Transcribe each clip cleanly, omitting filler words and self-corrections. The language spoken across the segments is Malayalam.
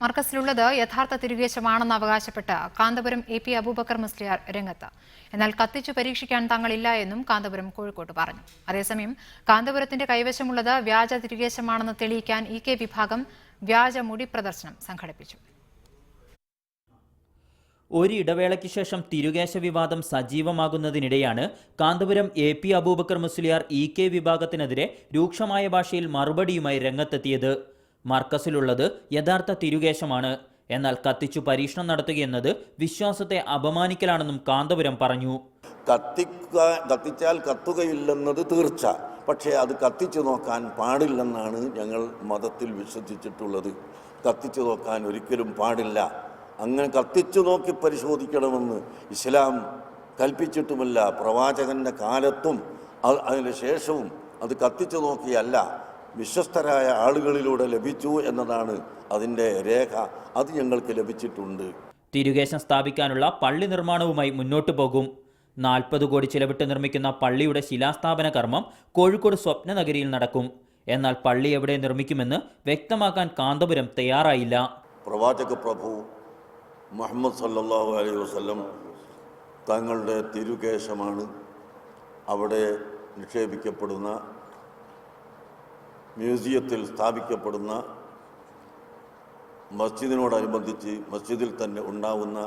മർക്കസിലുള്ളത് യഥാർത്ഥ തിരുകേശമാണെന്ന് അവകാശപ്പെട്ട് കാന്തപുരം എ.പി. അബൂബക്കർ മുസ്ലിയാർ രംഗത്ത്. എന്നാൽ കത്തിച്ചു പരീക്ഷിക്കാൻ തങ്ങളില്ല എന്നും കാന്തപുരം കോഴിക്കോട്ട് പറഞ്ഞു. അതേസമയം കാന്തപുരത്തിന്റെ കൈവശമുള്ളത് വ്യാജ തിരുകേശമാണെന്ന് തെളിയിക്കാൻ ഇ.കെ. വിഭാഗം വ്യാജ മുടി പ്രദർശനം സംഘടിപ്പിച്ചു. ഒരിടവേളയ്ക്ക് ശേഷം തിരുകേശ വിവാദം സജീവമാകുന്നതിനിടെയാണ് കാന്തപുരം എ.പി. അബൂബക്കർ മുസ്ലിയാർ ഇ.കെ. വിഭാഗത്തിനെതിരെ രൂക്ഷമായ ഭാഷയിൽ മറുപടിയുമായി രംഗത്തെത്തിയത്. മർക്കസിലുള്ളത് യഥാർത്ഥ തിരുകേശമാണ്, എന്നാൽ കത്തിച്ചു പരീക്ഷണം നടത്തുകയെന്നത് വിശ്വാസത്തെ അപമാനിക്കലാണെന്നും കാന്തപുരം പറഞ്ഞു. കത്തിച്ചാൽ കത്തുകയില്ലെന്നത് തീർച്ച, പക്ഷേ അത് കത്തിച്ചു നോക്കാൻ പാടില്ലെന്നാണ് ഞങ്ങൾ മതത്തിൽ വിശ്വസിച്ചിട്ടുള്ളത്. കത്തിച്ചു നോക്കാൻ ഒരിക്കലും പാടില്ല. അങ്ങനെ കത്തിച്ചു നോക്കി പരിശോധിക്കണമെന്ന് ഇസ്ലാം കൽപ്പിച്ചിട്ടുമില്ല. പ്രവാചകന്റെ കാലത്തും അതിന് ശേഷവും അത് കത്തിച്ചു നോക്കിയല്ല, വിശ്വസ്തരായ ആളുകളിലൂടെ ലഭിച്ചു എന്നതാണ് അതിൻ്റെ രേഖ. അത് ഞങ്ങൾക്ക് ലഭിച്ചിട്ടുണ്ട്. തിരുകേശം സ്ഥാപിക്കാനുള്ള പള്ളി നിർമ്മാണവുമായി മുന്നോട്ടു പോകും. 40 കോടി ചിലവിട്ട് നിർമ്മിക്കുന്ന പള്ളിയുടെ ശിലാസ്ഥാപന കർമ്മം കോഴിക്കോട് സ്വപ്നനഗരിയിൽ നടക്കും. എന്നാൽ പള്ളി എവിടെ നിർമ്മിക്കുമെന്ന് വ്യക്തമാക്കാൻ കാന്തപുരം തയ്യാറായില്ല. പ്രവാചക പ്രഭു മുഹമ്മദ് സല്ലല്ലാഹു അലൈഹി വസല്ലം തങ്ങളുടെ തിരുകേശമാണ് അവിടെ നിക്ഷേപിക്കപ്പെടുന്ന മ്യൂസിയത്തിൽ സ്ഥാപിക്കപ്പെടുന്ന മസ്ജിദിനോടനുബന്ധിച്ച് മസ്ജിദിൽ തന്നെ ഉണ്ടാവുന്ന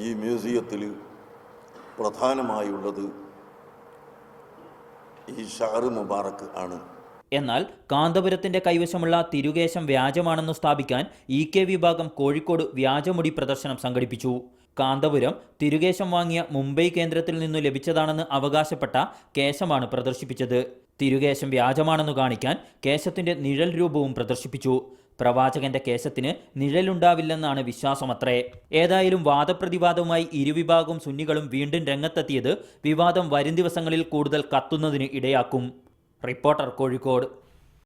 ഈ മ്യൂസിയത്തിൽ പ്രധാനമായുള്ളത് ഈ ഷഅർ മുബാറക്ക് ആണ്. എന്നാൽ കാന്തപുരത്തിന്റെ കൈവശമുള്ള തിരുകേശം വ്യാജമാണെന്ന് സ്ഥാപിക്കാൻ ഇ.കെ. വിഭാഗം കോഴിക്കോട് വ്യാജമുടി പ്രദർശനം സംഘടിപ്പിച്ചു. കാന്തപുരം തിരുകേശം വാങ്ങിയ മുംബൈ കേന്ദ്രത്തിൽ നിന്നു ലഭിച്ചതാണെന്ന് അവകാശപ്പെട്ട കേശമാണ് പ്രദർശിപ്പിച്ചത്. തിരുകേശം വ്യാജമാണെന്ന് കാണിക്കാൻ കേശത്തിന്റെ നിഴൽ രൂപവും പ്രദർശിപ്പിച്ചു. പ്രവാചകന്റെ കേശത്തിന് നിഴലുണ്ടാവില്ലെന്നാണ് വിശ്വാസമത്രേ. ഏതായാലും വാദപ്രതിവാദവുമായി ഇരുവിഭാഗവും സുന്നികളും വീണ്ടും രംഗത്തെത്തിയത് വിവാദം വരും ദിവസങ്ങളിൽ കൂടുതൽ കത്തുന്നതിന് ഇടയാക്കും. റിപ്പോർട്ടർ, കോഴിക്കോട്.